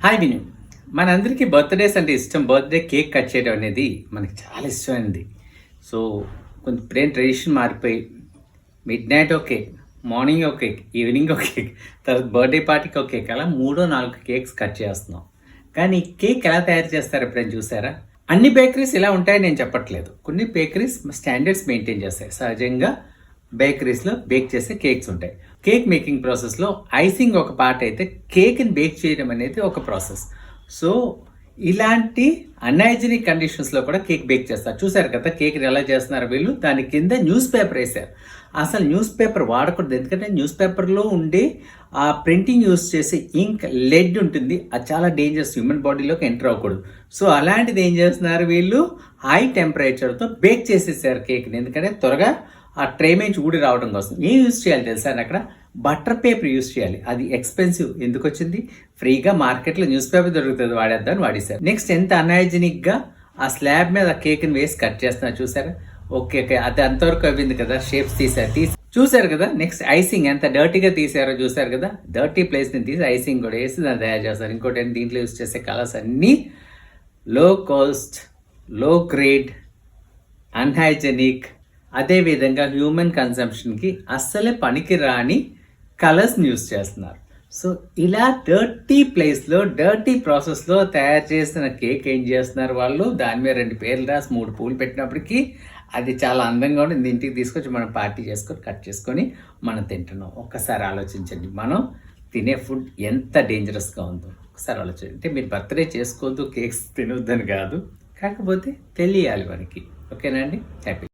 Hi విను. మనందరికీ birthdays అంటే ఇష్టం. బర్త్‌డే కేక్ కట్ చేయడం అనేది మనకి చాలా ఇష్టమైనది. సో, కొంచెం ఇప్పుడేం ట్రెడిషన్ మారిపోయి మిడ్‌నైట్ ఒక కేక్, మార్నింగ్ ఒక కేక్, ఈవినింగ్ ఒక కేక్, తర్వాత బర్త్‌డే పార్టీకి ఒక కేక్ అలా 4 కేక్స్ కట్ చేస్తున్నాం. కానీ కేక్ ఎలా తయారు చేస్తారో ఎప్పుడైనా చూసారా? అన్ని బేకరీస్ ఇలా ఉంటాయని నేను చెప్పట్లేదు. కొన్ని బేకరీస్ స్టాండర్డ్స్ మెయింటైన్ చేస్తాయి. సహజంగా బేకరీస్‌లో బేక్ చేసే కేక్స్ ఉంటాయి. కేక్ మేకింగ్ ప్రాసెస్‌లో ఐసింగ్ ఒక పార్ట్ అయితే కేక్‌ని బేక్ చేయడం అనేది ఒక ప్రాసెస్. సో, ఇలాంటి అన్‌హైజీనిక్ కండిషన్స్‌లో కూడా కేక్ బేక్ చేస్తారు. చూసారు కదా కేక్‌ని ఎలా చేస్తున్నారో వీళ్ళు. దాని కింద న్యూస్ పేపర్ ఏశారు. అసలు న్యూస్ పేపర్ వాడకూడదు. ఎందుకంటే న్యూస్ పేపర్‌లో ఉండే ఆ ప్రింటింగ్ యూజ్ చేసే ఇంక్ లెడ్ ఉంటుంది. అది చాలా డేంజరస్. హ్యూమన్ బాడీలోకి ఎంటర్ అవ్వకూడదు. సో, అలాంటిది ఏం చేస్తున్నారు వీళ్ళు హై టెంపరేచర్‌తో బేక్ చేసేసారు కేక్‌ని. ఎందుకంటే త్వరగా ఆ ట్రే నుంచి ఊడి రావడం కోసం ఏం యూజ్ చేయాలి తెలుసా అండి? అక్కడ బటర్ పేపర్ యూజ్ చేయాలి. అది ఎక్స్పెన్సివ్. ఎందుకు వచ్చింది? ఫ్రీగా మార్కెట్లో న్యూస్ పేపర్ దొరుకుతుంది, వాడేద్దామని వాడేశారు. నెక్స్ట్ ఎంత అన్హైజీనిక్గా ఆ స్లాబ్ మీద ఆ కేక్ని వేసి కట్ చేస్తున్నారు చూసారా? ఓకే, అది అంతవరకు అవ్వింది కదా, షేప్స్ తీసి చూసారు కదా. నెక్స్ట్ ఐసింగ్ ఎంత డర్టీగా తీసారో చూసారు కదా. డర్టీ ప్లేస్ని తీసి ఐసింగ్ కూడా వేసి దాన్ని తయారు చేస్తారు. ఇంకోటి దీంట్లో యూజ్ చేసే కలర్స్ అన్నీ లో కాస్ట్, లో గ్రేడ్, అన్హైజెనిక్, అదేవిధంగా హ్యూమన్ కన్సంప్షన్కి అస్సలే పనికి రాని కలర్స్ని యూస్ చేస్తున్నారు. సో ఇలా డర్టీ ప్లేస్లో, డర్టీ ప్రాసెస్లో తయారు చేసిన కేక్ ఏం చేస్తున్నారు వాళ్ళు? దాని మీద 2 పేర్లు రాసి 3 పూలు పెట్టినప్పటికీ అది చాలా అందంగా ఉండి ఇంటికి తీసుకొచ్చి మనం పార్టీ చేసుకొని కట్ చేసుకొని మనం తింటున్నాం. ఒక్కసారి ఆలోచించండి, మనం తినే ఫుడ్ ఎంత డేంజరస్గా ఉందో ఒకసారి ఆలోచించండి. అంటే మీరు బర్త్డే చేసుకోవద్దు, కేక్స్ తినొద్దని కాదు, కాకపోతే తెలియాలి మనకి. ఓకేనా అండి? హ్యాపీ.